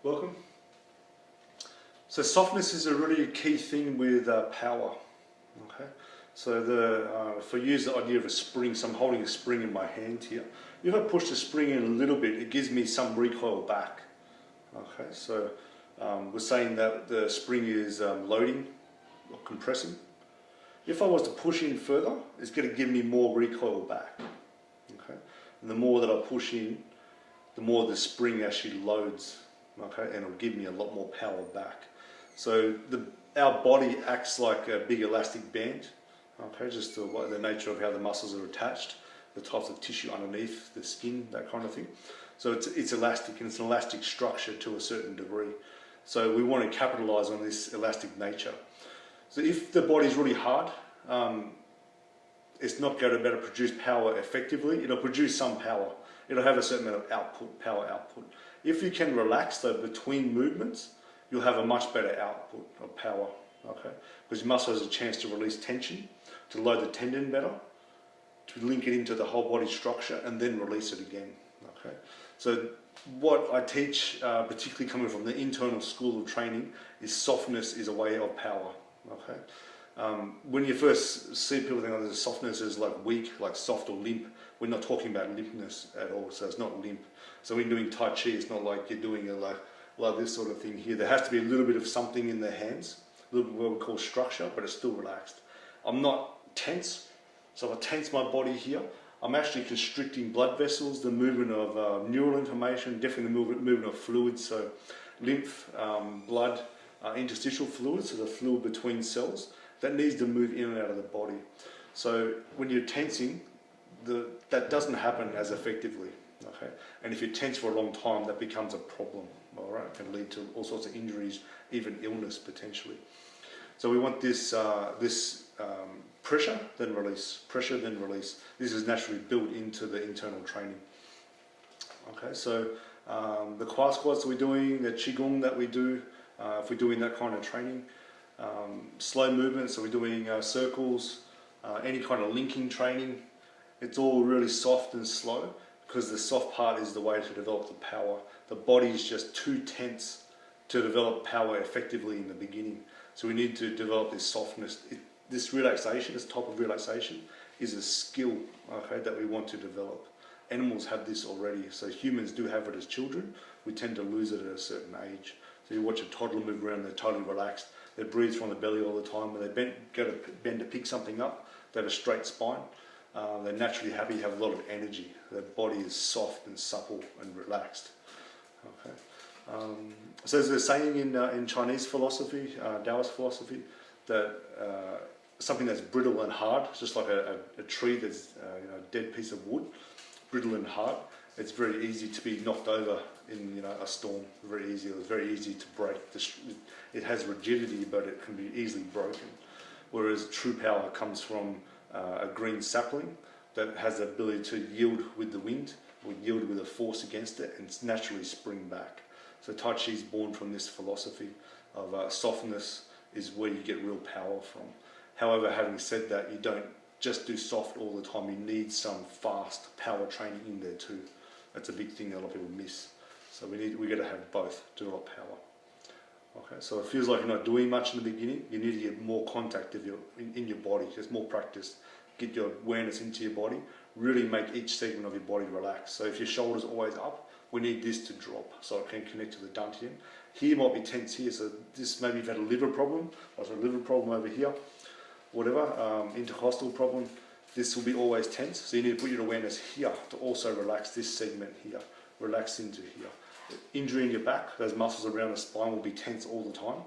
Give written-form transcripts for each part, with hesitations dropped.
Welcome. So softness is a really key thing with power. Okay. So if I use the idea of a spring, so I'm holding a spring in my hand here. If I push the spring in a little bit, it gives me some recoil back. Okay. So we're saying that the spring is loading or compressing. If I was to push in further, it's going to give me more recoil back. Okay. And the more that I push in, the more the spring actually loads. Okay, and it'll give me a lot more power back. So our body acts like a big elastic band. Okay, just the nature of how the muscles are attached, the types of tissue underneath the skin, that kind of thing. So it's elastic, and it's an elastic structure to a certain degree. So we want to capitalize on this elastic nature. So if the body's really hard, it's not going to be able to produce power effectively. It'll produce some power. It'll have a certain amount of output, power output. If you can relax though between movements, you'll have a much better output of power. Okay, because your muscle has a chance to release tension, to load the tendon better, to link it into the whole body structure, and then release it again. Okay, so what I teach, particularly coming from the internal school of training, is softness is a way of power. Okay. When you first see people think of softness as like weak, like soft or limp, we're not talking about limpness at all, so it's not limp. So when you're doing Tai Chi, it's not like you're doing like this sort of thing here. There has to be a little bit of something in the hands, a little bit of what we call structure, but it's still relaxed. I'm not tense, so if I tense my body here, I'm actually constricting blood vessels, the movement of neural information, definitely the movement of fluids, so lymph, blood, interstitial fluids, so the fluid between cells, that needs to move in and out of the body. So when you're tensing, that doesn't happen as effectively. Okay, and if you're tense for a long time, that becomes a problem. All right, it can lead to all sorts of injuries, even illness potentially. So we want this pressure then release, pressure then release. This is naturally built into the internal training. Okay, so the quiet squats that we're doing, the qigong that we do, if we're doing that kind of training, slow movements, so we're doing circles, any kind of linking training. It's all really soft and slow, because the soft part is the way to develop the power. The body is just too tense to develop power effectively in the beginning. So we need to develop this softness. This relaxation, this type of relaxation, is a skill, okay, that we want to develop. Animals have this already, so humans do have it as children. We tend to lose it at a certain age. So you watch a toddler move around, they're totally relaxed. They breathe from the belly all the time. When they go to bend to pick something up, they have a straight spine. They're naturally happy, have a lot of energy. Their body is soft and supple and relaxed. Okay. So there's a saying in Chinese philosophy, Taoist philosophy, that something that's brittle and hard, just like a tree that's a dead piece of wood, brittle and hard, it's very easy to be knocked over in a storm. Very easy. It's very easy to break. It has rigidity, but it can be easily broken. Whereas true power comes from a green sapling that has the ability to yield with the wind, or yield with a force against it, and naturally spring back. So Tai Chi is born from this philosophy of softness is where you get real power from. However, having said that, you don't just do soft all the time. You need some fast power training in there too. That's a big thing that a lot of people miss. So we got to have both to develop power. Okay, so it feels like you're not doing much in the beginning. You need to get more contact in your body, just more practice. Get your awareness into your body. Really make each segment of your body relax. So if your shoulder's always up, we need this to drop so it can connect to the dantian. Here might be tense here, so this maybe you've had a liver problem, or a liver problem over here, whatever, intercostal problem. This will be always tense, so you need to put your awareness here to also relax this segment here, relax into here. Injury in your back, those muscles around the spine will be tense all the time.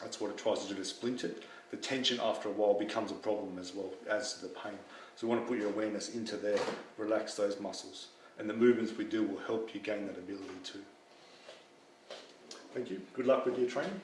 That's what it tries to do, to splint it. The tension after a while becomes a problem as well as the pain. So you want to put your awareness into there, relax those muscles. And the movements we do will help you gain that ability too. Thank you. Good luck with your training.